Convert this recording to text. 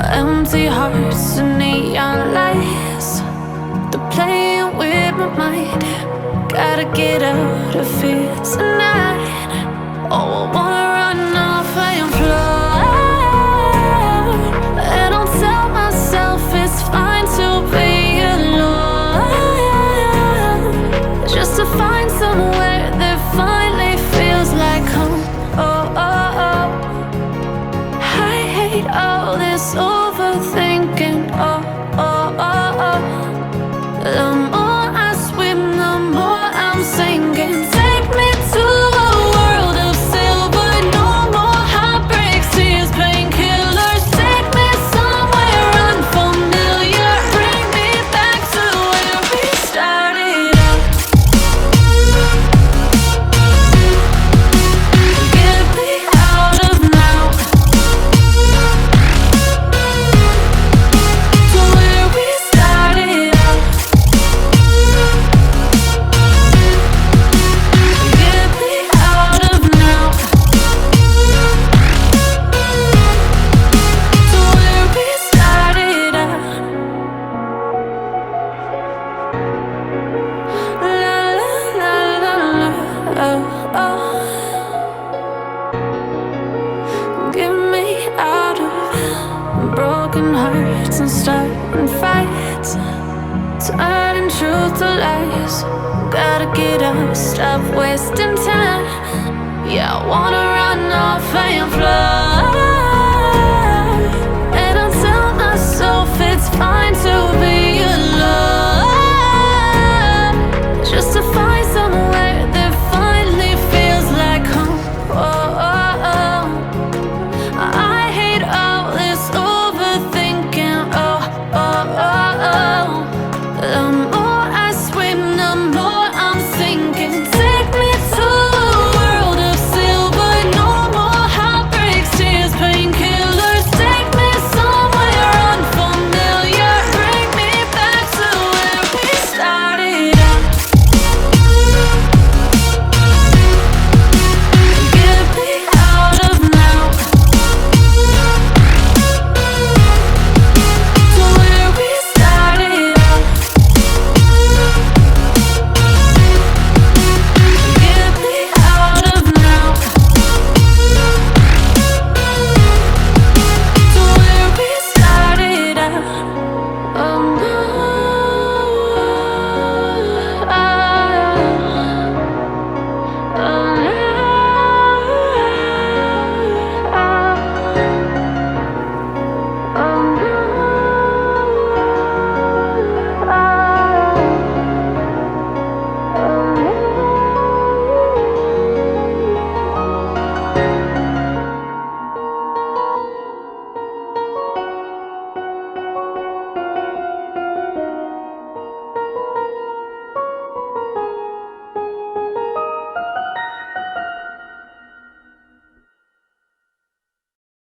Empty hearts and neon lights, they're playing with my mind. Gotta get out of here tonight. Oh, I wanna run off and fly. And I'll tell myself it's fine to be alone, just to find somewhere that finally feels like home. Oh, oh, oh. I hate all this overthinking. Oh, oh, oh, oh. The more I swim, the more I'm sinking. Take me to a world of silver. No more heartbreaks, tears, painkillers. Take me somewhere unfamiliar. Bring me back to where we started out. Get me out of now, to where we started out. Get me out of now, to where we started out. La la la la la, oh, oh. Get me out of broken hearts and starting fights, turning truth to lies. Gotta get up, stop wasting time. Yeah, I wanna run off and fly.